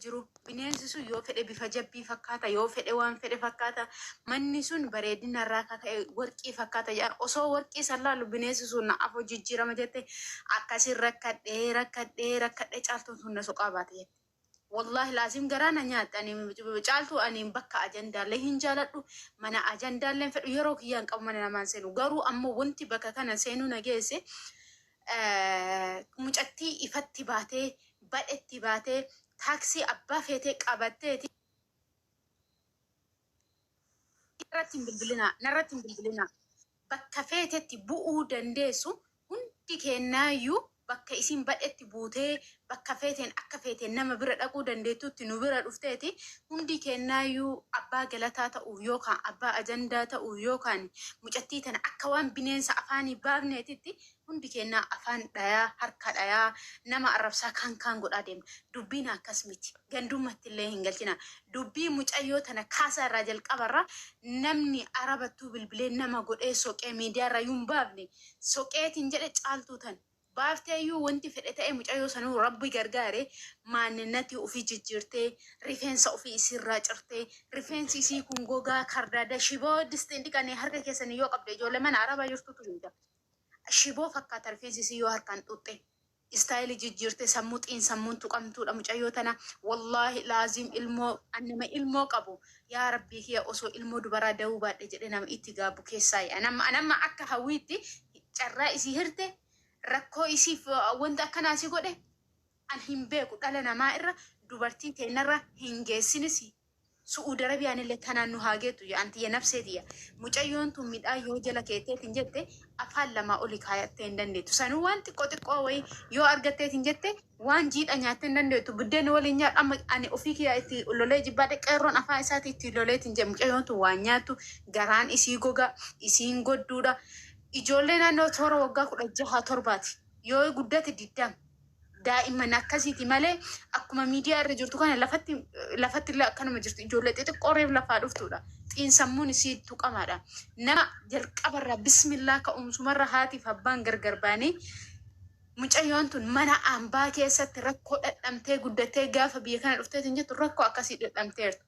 jiru bineensi sun yoo fedhe bifa jabbii fakkaata yoo fedhe waan fedhe fakkaata manni sun bareedina irraa ka'e warqii fakkaata jedhan osoo warqii san laalu bineensi sun na afoo jijjiirama jette akkasin rakkadhee caaltuun sun na soqaa baate jette. Wallahi laazim garaana nyaatanii caaltuu ani bakka ajandaalee hin jaaladhu mana ajandaalee fedhu yeroo kiyyaan qabu mana namaan seenu garuu ammoo wanti bakka kana seenuu nageesse mucattii ifatti baatee badhetti baatee taaksii abbaa feetee qabatteeti narratti hin bilbilina bakka feetetti bu'uu dandeessu hundi kennaayyuu bakka isin badhetti buutee bakka feeteen akka feeteen nama bira dhaquu dandeettutti nu bira dhufteeti hundi kennaayyuu abbaa galataa ta'uuf yookaan abbaa ajandaa ta'uuf yookaan mucattii tana akka waan bineensa afaanii baafneetitti hundi kennaa afaan dhayaa harka dhayaa nama arrabsaa kaan godhaa deemna dubbiin akkas miti gandummatti illee hin galchina dubbii mucayyoo tana kaasaa irraa jalqabarra namni arabattuu bilbilee nama godhee soqee miidiyaa irraa yuun baafne soqeetiin jedhe caaltuu tan baaftee wanti fedhe ta'e mucayyoo sanuu rabbi gargaare maanninatti ofii jijjiirtee rifeensa ofii isirraa cirtee rifeensi isii kun gogaa kardaada shiboo distiin dhiqanii harka keessanii yoo qabde ijoollee mana arabaa jirtutu hinja shiboo fakkaata rifeensi isii yoo harkaan xuxxe istaayilii jijjiirtee sammuun tuqamtuudha mucayyoo tana wallahi laazim ilmoo annama ilmoo qabu yaa rabbii kiyya osoo ilmoo dubaraa da'uu baadhe jedhe nama itti gaabu keessaa anamma akka hawwiitti carraa isii hirte rakkoo isiif wanta akkanaa si godhe an hin beeku dhala namaa irra dubartii teenarra hin geessinis su'uudi arabiyaan illee tanaan nu haageetu antiya nafseetiya mucayyoon tun midhaan yoo jala keetteetiin jette afaan lamaa oli kaayattee hin dandeettu sanuu waan xiqqoo wayii yoo argatteetiin jette waan jiidha nyaattee hin dandeettu buddeen waliin nyaadhu amma ani ofii kiyyaa itti lolee jibbaadhe qeerroon afaan isaati itti loleetiin jedhe mucayyoon tun waan nyaattu garaan isii goga isiin godduudha. Ijoollee naannoo toora waggaa 16 yoo guddate diddam daa'imman akkasiiti malee akkuma miidiyaa irra jirtu kana lafatti illee akkanuma jirtu ijoollee xixiqqoo reef lafaa dhuftuudha xiinsammuun isii tuqamaadha nama jalqabarraa bismillaa ka'umsumarra haatiif abbaan gargar baanii mucayyoon tun mana ambaa keessatti rakkoo dhadhamtee guddattee gaafa biyya kana dhufteetiin jettu rakkoo akkasii dhadhamteertu.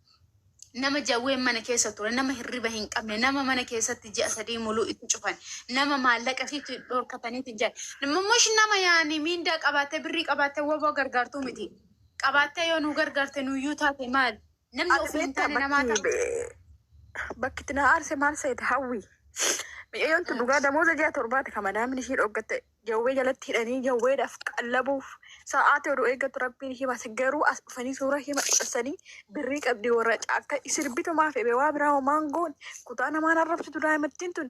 Nama jawween mana keessa ture nama hirriba hin qabne nama mana keessatti ji'a 3 muluu itti cufan nama maallaqa fi dhorkataniitiin jedhe namummosh nama yaani miindaa qabaattee birrii qabaattee waboo gargaartuu miti qabaattee yoo nu gargaarte nuyyuu taate maal namni ofii hin taane namaa taate bakki itti na aarse maal seete hawwi mi'ayyoon tun dhugaa damooza ji'a 7 kan madaamni ishii dhoggatte jawwee jalatti hidhanii jawweedhaaf qallabuuf sa'aatii oduu eeggatu rabbiin hima garuu as dhufanii suura hima dhufsanii birrii qabdii warra caakka sirbitumaaf ebe waa biraa homaan goon kutaa namaan arrabsitu daa'imattiin tun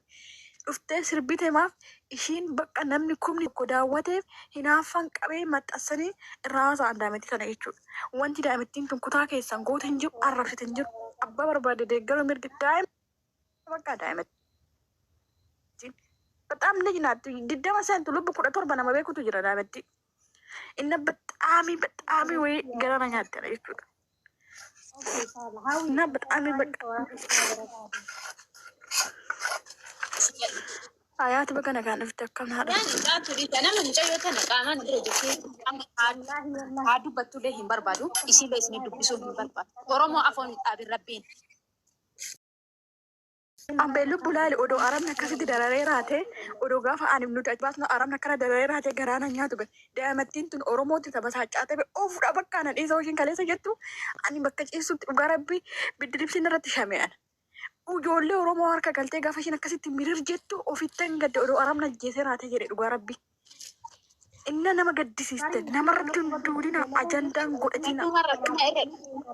dhuftee sirbitemaaf ishiin bakka namni kumni tokko daawwateef hinaaffan qabee maxxansanii irraa haasa'an daa'imattii sana jechuudha. Wanti daa'imattiin tun kutaa keessan goota hin jiru arrabsite hin jiru abbaa barbaade deeggaruu mirgi daa'ima bakka daa'imattii. በጣም ልጅ ናት ግደማ ሰንቱ ልብ ቁጥር በናማ ቤኩቱ ጅራ ዳመቲ እና በጣም ወይ ገራናኛ አደረይቱ እና በጣም በቃ አያት በገና ጋር ፍተከም ሀዳ ዳቱ ዲተና ምን ጨዮ ተነቃማን ድረጅቲ አዱ በቱለ ሂምበርባዱ ኢሲ ለስኒ ዱብሶ ሂምበርባ ኦሮሞ አፎን ጣቢ ረቢን Ambelu bulali odo aram na kasiti darare rate odo gafa anim nuta bat na aram na kara darare rate garana nyatu be daa'imattiin tun oromoo tita basaacate be of da bakka na dhiisa oshin kaleessa jettu ani bakka ciisu dhugaa rabbi bidiribsin irratti shame'an ijoollee oromoo harka galtee gafa ishin akkasitti mirir jettu ofittan gadde odo aram na jeese rate jedhe dhugaa rabbi inna nama gaddisiiste nama rabbi duudina ajandaan godhatina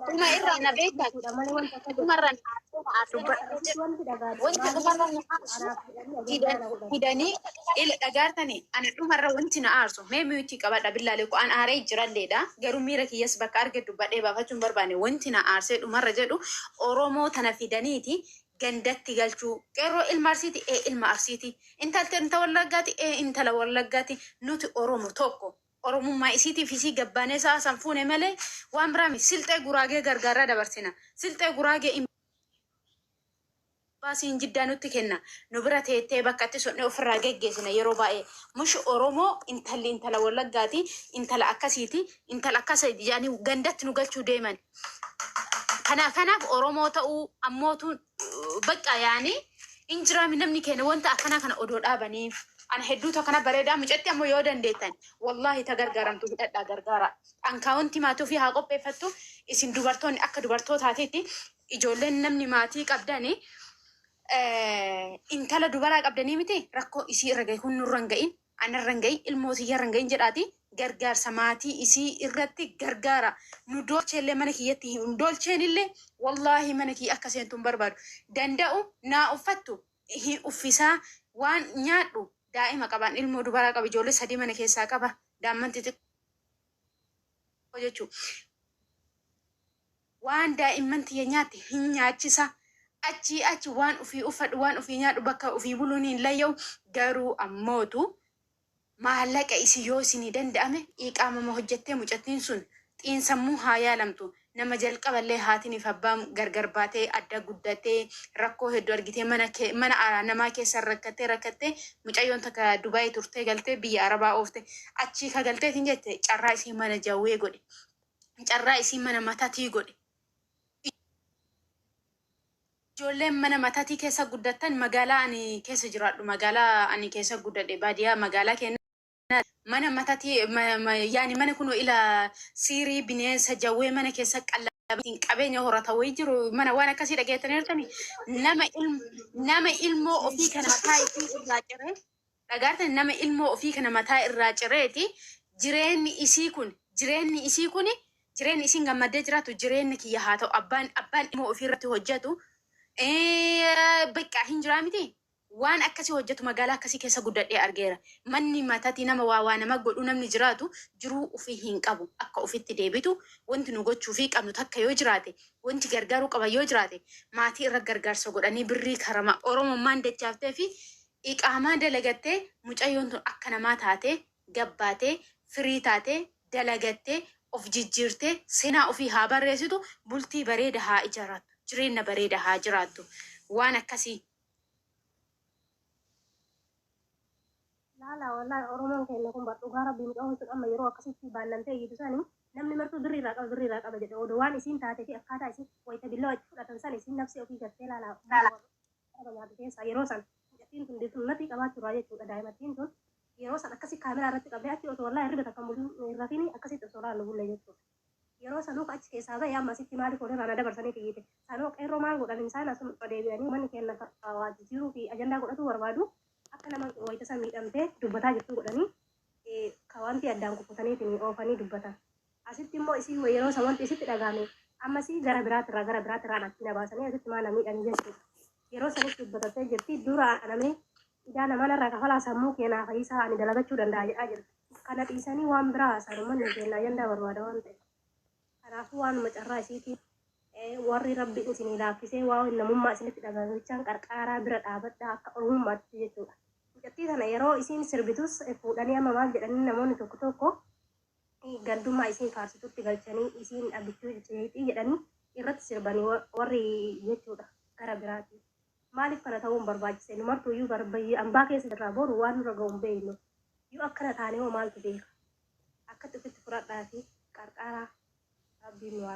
Tuma irra na beekta tumarran wanti tumarran hidanii ila dhagaartani ani tumarra wanti na aarsu mee miyuutii qabadha billaalee ko an aaree jiralleedha garuu miira kiyyas bakka argaddu badhee baafachuun barbaane wanti na aarsee dhumarra jedhu oromoo tana fidaniiti gandatti galchuu qeerroo ilma arsiiti ilma arsiiti intalta wallaggaati intala wallaggaati nuti oromoo tokko oromummaa isiitiif isii gabbaanee isaa sanfuune malee waan biraami silxee guraagee gargaaraa dabarsina silxee guraagee baasiin jiddaa nutti kenna nu bira teettee bakkatti sonne ofirraa geggeessina yeroo baay'ee mush oromoo intalli intala wallaggaati intala akkasiiti intala akkasiiti yaani gandatti nu galchuu deeman kanaaf oromoo ta'uu ammootu bakka yaani injiraami namni keenya wanta akkana kana odoo dhaabaniif ana hedduutu akkana bareedaa mucatti ammoo yoo dandeettan wallahi ta gargaaramtu hidhadhaa gargaara ankaawunti maatii ofii haa qopheeffattu isin dubartoonni akka dubartootaateetti ijoolleen namni maatii qabdani intala dubaraa qabdanii miti rakkoo isii irra gahi kun nurra hin ga'in ana irra hin gahin ilmootii irra hin gahin jedhaati gargaarsa maatii isii irratti gargaara nu dolcheellee mana kiyyatti hin dolcheen illee wallahi mana kiyya akka seentuun barbaadu danda'u naa uffattu hin uffisaa waan nyaadhu daa'ima qaban ilmoo dubaraa qaba ijoollee 3 mana keessaa qaba daa'imman xixiqqoo jechuu waan daa'imman tiyya nyaatti hin nyaachisa achi waan ufii uffadhu waan ufii nyaadhu bakka ufii buluun hin layya'u garuu ammootu maallaqa isii yoo isinii danda'ame iqaamama hojjettee mucattiin sun xiinsammuu haa yaalamtu nama jalqaballee haatiniif abbaan gargar baatee adda guddatee rakkoo hedduu argitee mana namaa keessa rakkattee mucayyoon takka Dubaayii turtee galtee biyya Arabaa oofte achii ka galteetiin jette carraa isii mana jawwee godhe carraa isii mana matatii godhe ijoolleen mana matatii keessa guddattan magaalaa ani keessa jiraadhu magaalaa ani keessa guddadhe baadiyaa magaalaa keenya mana matatii yaani mana kun ila siirii bineensa jawwee mana keessa qallabiin qabeenya horata wayii jiru mana waan akkasii dhageettanii jirtanii nama ilmoo ofii kana mataa isii irraa ciree dhagaartan nama ilmoo ofii kana mataa irraa cireeti jireenyi isiin gammaddee jiraatu jireenyi kiyya haa ta'u abbaan ilmoo ofii irratti hojjetu bakka hin jiraa miti waan akkasii hojjetu magaalaa akkasii keessa guddadhee argeera manni matatii nama waa nama godhu namni jiraatu jiruu ofii hin qabu akka ofitti deebitu wanti nu gochuu fi qabnu takka yoo jiraate wanti gargaaruu qaba yoo jiraate maatii irra gargaarsa godhanii birrii karama oromummaan dachaaftee fi iqaamaa dalagattee mucayyoon tun akka namaa taatee gabbaatee firii taatee dalagattee of jijjiirtee seenaa ofii haa barreessitu bultii bareeda haa ijaarrattu jireenya bareeda haa jiraattu waan akkasii. Lala wallahi oromoon keenya kun dhugaa rabbiin qabu sun amma yeroo akkasitti baallantee iyyisanii namni martuu birrii irraa qaba jedhe odoo waan isiin taatee fi akkaataa isiin wayita billaa itti fudhatan san isiin nafsi ofii gattee laala keessa yeroo san mucattiin tun dirtummatti qabaachuudhaa jechuudha daa'imattiin tun yeroo san akkasii kaameraa irratti qabdee achi otoo wallahi hirriba takka mul'in irratiin akkasitti osoo laallu bulle jechuudha. Yeroo sanuuf achi keessaa ba'ee amma asitti maaliif oolirraa na dabarsanii kiyyite sanoo qeerroo maal godhan isaan asuma deebi'anii manni keenya waajjiruu fi ajandaa godhatu barbaadu akka nama wayita san miidhamtee dubbataa jirtu godhanii ka wanti addaan kukkutaniitiin oofanii dubbatan. Asitti immoo isii yeroo san wanti isitti dhagaame ammasii gara biraatirraa natti na baasanii asitti maal miidhanii jechuudha. Yeroo sanis dubbatatee jirti dura anamee idaa namanarraa kafalaa sammuu keenyaa fayyisaa ani dalagachuu danda'a jedhaa jirti. Kana dhiisanii waan biraa haasaan uummanni keenya ajandaa barbaada waan ta'eef. Kanaafuu waanuma carraa isiitiin warri rabbiin isinii laaffisee waan namummaa isinitti dhagahamichaan qarqaaraa bira dhaabadhaa akka oromummaatti jechuudha. Mucattii sana yeroo isiin sirbitus fuudhanii amma maal jedhanii namoonni tokko gandummaa isiin faarsitutti galchanii isiin abbichuu jeetii jedhanii irratti sirbanii warri jechuudha gara biraati. Maaliif kana ta'uun barbaachise numartuu iyyuu barbaay'ee ambaa keessa irraa boru waan nurra ga'uun beeknu yoo akkana taane hoo maaltu beeka akkatti ofitti fudhadhaa fi qarqaaraa rabbiin nu